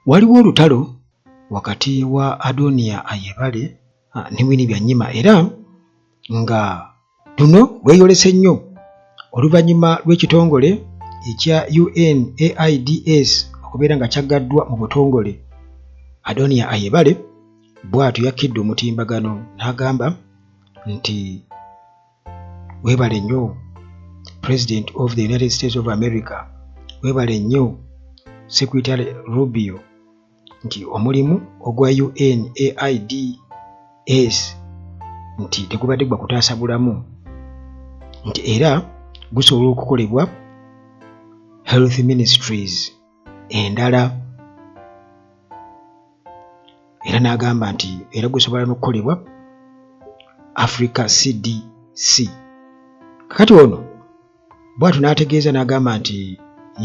waliwo olutalo wakati wa Adonia Ayebale ne Winnie Byanyima era nga luno lweyolese nnyo oluvannyuma lw'ekitongole ekya UNAIDS okubeera nga kyaggaddwa mu butongole. Adonia Ayebale bw'atyo yakkidde omutimbagano n'agamba nti weebale nnyo President of the United States of America, weebale nnyo Secretary Rubio nti omulimu ogwa UNAIDS nti tegubadde gwa kutaasa bulamu nti era gusobola okukolebwa Health Ministries endala era n'agamba nti era gusobola n'okukolebwa Africa CDC. Kakati ono bw'atyo n'ategeeza n'agamba nti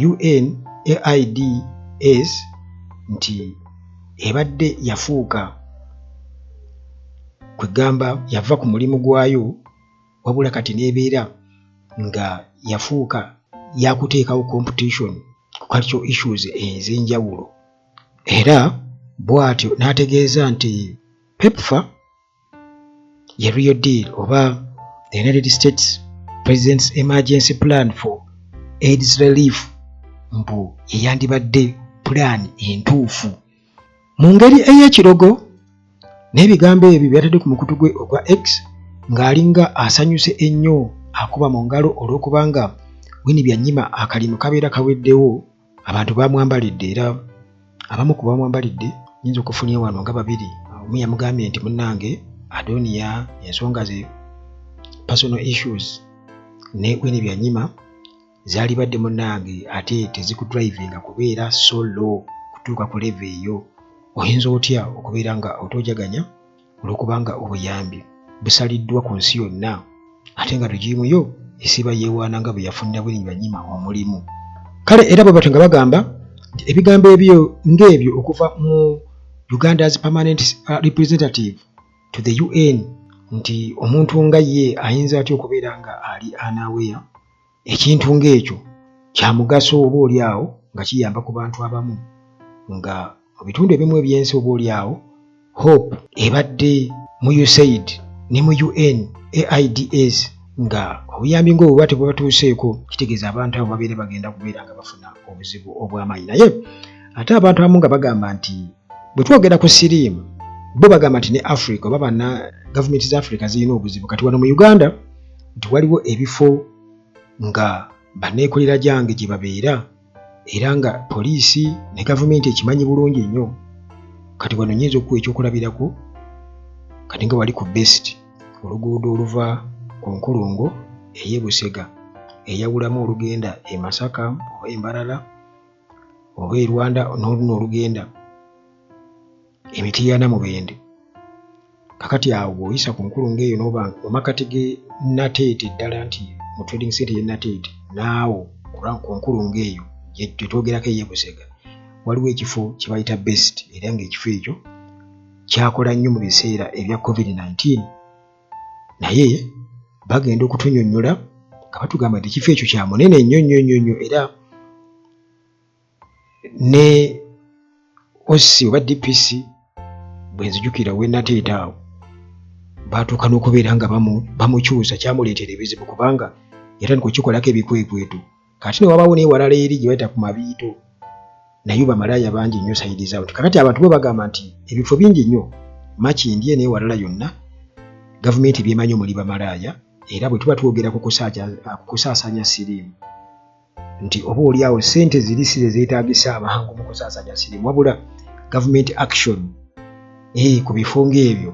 UNAIDS nti ebadde yafuuka kwegamba yava ku mulimu gwayo wabula kati n'ebeera nga yafuuka yakuteekawo competition ku cultural issues ez'enjawulo. Era bw'atyo n'ategeeza nti PEPFAR ye real deal oba the United States President's Emergency Plan for AIDS Relief mbu yeyandibadde plan entuufu. Mu ngeri ey'ekirogo n'ebigambo ebyo byatadde ku mukutu gwe ogwa X ng'alinga asanyuse ennyo akuba mu ngalo olw'okubanga Winnie Byanyima akalimu kabeera kaweddewo abantu bamwambalidde era abamu ku bamwambalidde nyinza okufunira wano nga babiri. Omu yamugambye nti munnange Adonia ensonga ze personal issues ne Winnie Byanyima zaali badde munnange ate tezikudrivinga kubeera solo kutuuka ku level eyo. Oyinza otya okubeera nga otojaganya olw'okubanga obuyambi busaliddwa ku nsi yonna ate nga regimu yo esiba yeewaana nga bwe yafunira Winnie Byanyima omulimu. Kale era bwe batyo nga bagamba nti ebigambo ebyo ng'ebyo okuva mu Uganda's permanent representative to the UN nti omuntu nga ye ayinza atya okubeera nga ali anawea ekintu ng'ekyo kya mugaso oba oli awo nga kiyamba ku bantu abamu nga mu bitundu ebimu eby'ensi oba oli awo hope ebadde mu USAID ne mu UNAIDS nga obuyambi ng'obwo bwate bwebatuuseeko kitegeeza abantu abo babeere bagenda kubeera nga bafuna obuzibu obw'amaanyi. Naye ate abantu abamu nga bagamba nti bwe twogera ku siriimu bo bagamba nti ne Africa oba banna gavumenti za Africa zirina obuzibu. Kati wano mu Uganda nti waliwo ebifo nga banneekolera gyange gye babeera era nga poliisi ne gavumenti ekimanyi bulungi nnyo. Kati wano nyinza okuwa ekyokulabirako kati nga wali ku best oluguudo oluva ku Nkulungo ey'e Busega eyawulamu olugenda e Masaka oba e Mbarara oba e Rwanda n'oluno olugenda Emitiana mu Bende. Kakati awo bw'oyisa ku Nkulungo eyo n'oba mu makati ge Nateete ddala nti mu trading center ye Nateete naawo ku Nkulungo eyo gye twogerako ey'e Busega waliwo ekifo kye bayita best era ng'ekifo ekyo kyakola nnyo mu biseera ebya COVID-19 naye bagenda okutunnyonnyola nga batugamba nti ekifo ekyo kya munene nnyo nnyo nnyo nnyo era ne OSI oba DPC bwe nzijukira we Nateete awo baatuuka n'okubeera nga bamukyusa kyamuleetera ebizibu kubanga yatandika okukikolako ebikwekweto. Kati ne wabaawo n'ewalala eri gye bayita ku Mabiito naye bamalaaya bangi nnyo sayidi zaawo. Kakati abantu bo bagamba nti ebifo bingi nnyo Makindye n'ewalala yonna gavumenti byemanyi omuli bamalaaya era bwe tuba twogera ku kusaasaanya siriimu nti oba oli awo ssente ziri si zeetaagisa amangu mu kusaasaanya siriimu wabula government action ku bifo ng'ebyo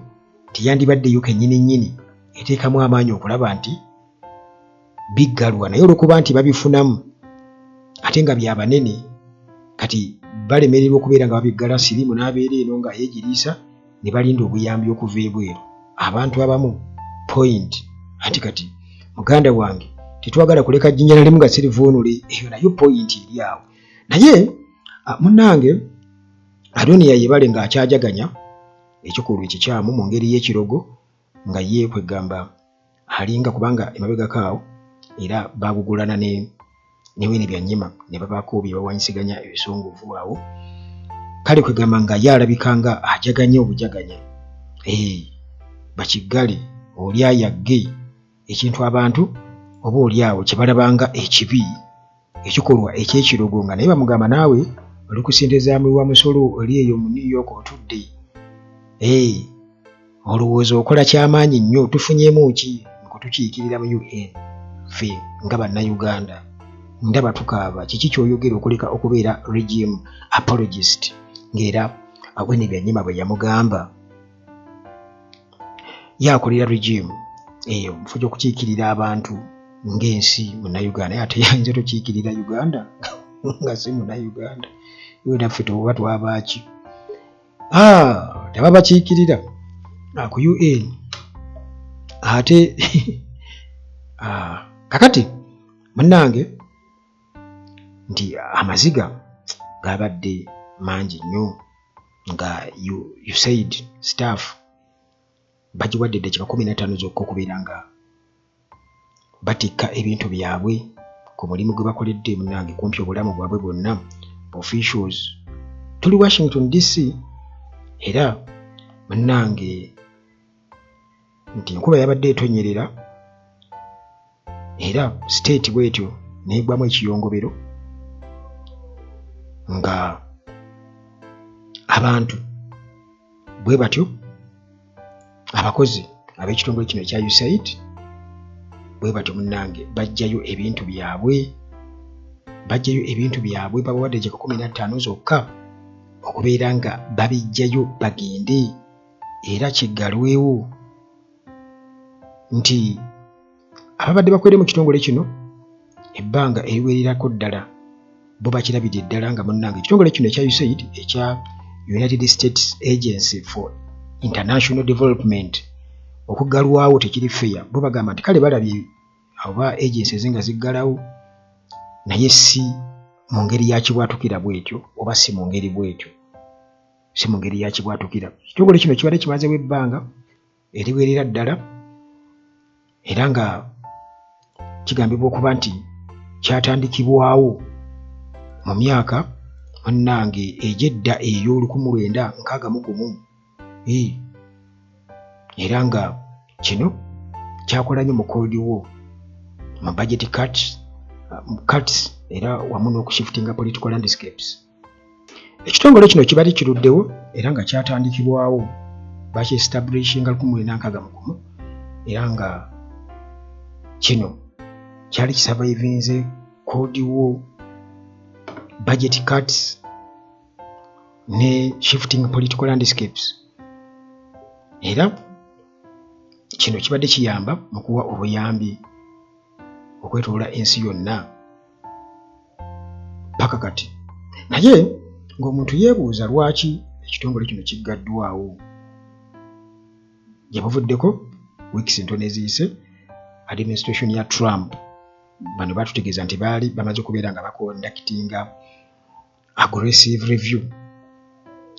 tiyandibaddeyo kennyini nnyini eteekamu amaanyi okulaba nti biggalwa naye olw'okuba nti babifunamu ate nga bya banene kati balemererwa okubeera nga babiggala siriimu n'abeera eno nga yeegiriisa ne balinda obuyambi okuva ebweru. Abantu abamu point anti kati muganda wange tetwagala kuleka jjinya na limu nga sirivuunule eyo nayo point eri awo. Naye munnange Adonia Ayebale ng'akyajaganya ekikolwa ekikyamu mu ngeri y'ekirogo nga ye kwegamba alinga kubanga emabegako awo era baagugulana ne Winnie Byanyima ne babaako bye bawanyisiganya ebisongovu awo kale kwegamba nga yalabika nga ajaganya obujaganya. Bakiggale oli ayagge ekintu abantu oba oli awo kye balabanga ekibi ekikolwa ekyekirogo nga naye bamugamba naawe oli kusindeza wa musolo oli eyo mu New York otudde. Olowooza okola kyamaanyi nnyo, tufunyeemu ki kutukiikirira mu UN ffe nga bannayuganda? Ndaba tukaaba. Kiki ky'oyogera okuleka okubeera regime apologist ng'era Winnie Byanyima bwe yamugamba yakolera regime eyo mu kifo ky'okukiikirira abantu ng'ensi munnayuganda, naye ate yayinza tokiikirira Uganda nga si munnayuganda. Yo naffe tuba twabaaki tebabakiikirira ku UN ate kakati munnange nti amaziga gabadde mangi nnyo nga USAID staff bagiwadde eddakiika 15 zokka okubeera nga batikka ebintu byabwe ku mulimu gwe bakoledde munnange kumpi obulamu bwabwe bwonna. Officials tuli Washington DC era munnange nti enkuba yabadde etonyerera era state bwetyo neegwamu ekiyongobero nga abantu bwe batyo abakozi ab'ekitongole kino ekya USAID bwe batyo munnange bajjayo ebintu byabwe babawadde eddakiika 15 zokka okubeera nga babijjayo bagende. Era kiggalwewo nti ababadde bakwere mu kitongole kino ebbanga eriwererako ddala bo bakirabidde ddala nga munnange ekitongole kino ekya USAID ekya United States Agency for International Development okuggalwawo tekiri fair. Bo bagamba nti kale balabye oba agencies nga ziggalawo naye si mu ngeri ya kibwatukira bwetyo oba si mu ngeri bwetyo, si mu ngeri ya kibwatukira. Ekitongole kino kibadde kimazeewo ebbanga eriwerera ddala era nga kigambibwa okuba nti kyatandikibwawo mu myaka munnange egy'edda ey'olu1961 era nga kino kyakola nnyo mu Cold War mu budget cuts era wamu n'okushiftinga political landscapes. Ekitongole kino kibadde kiruddewo era nga kyatandikibwawo bakyestablishinga 1961 era nga kino kyali kisurvivinze Cold War, budget cuts ne shifting political landscapes. Era kino kibadde kiyamba mu kuwa obuyambi okwetoola ensi yonna paka kati. Naye ng'omuntu yeebuuza lwaki ekitongole kino kiggaddwawo. Yabavuddeko weeks ntono eziyise administration ya Trump bano batutegeeza nti baali bamaze okubeera nga bakondakitinga aggressive review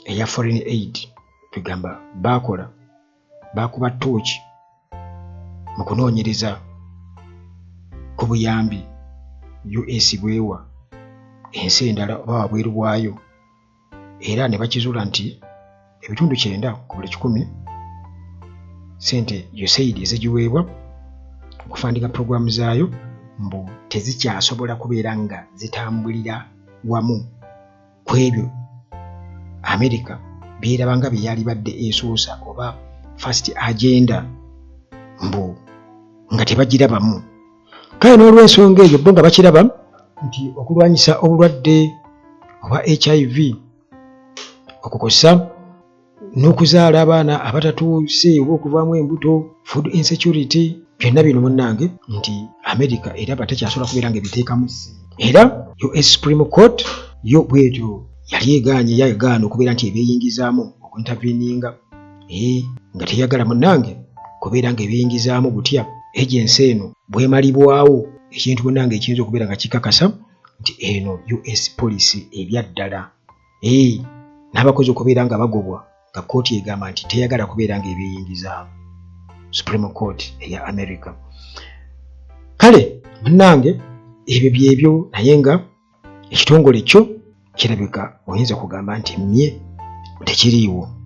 eya foreign aid. Tugamba bakuba ttooki mu kunoonyereza ku buyambi US bwewa ensi endala oba wabweru bwayo, era ne bakizuula nti ebitundu 9 ku buli 100 sente USAID ezigiweebwa okufandinga puroguramu zaayo mbu tezikyasobola kubeera nga zitambulira wamu ku ebyo America byeraba nga bye yali badde esoosa oba first agenda mbu nga tebagirabamu. Kale n'olw'ensonga eyo bo nga bakiraba nti okulwanyisa obulwadde oba HIV okukosa n'okuzaala abaana abatatuuse oba okuvaamu embuto, food insecurity, byonna bino munnange nti America eraba tekyasobola kubeera nga ebiteekamu. Era US Supreme Court yo bwetyo yali yagaana okubeera nti ebyeyingizaamu okuinterveninga nga teyagala munnange kubeera nga ebyeyingizaamu butya agency eno bwemalibwawo ekintu munnange ekiyinza okubeera nga kikakasa nti eno US policy ebya ddala n'abakozi okubeera nga bagobwa nga kooti egamba nti teyagala kubeera nga ebyeyingizaamu, Supreme Court eya America. Kale munnange ebyo byebyo naye nga ekitongole kyo kirabika oyinza kugamba nti mmye tekiriiwo.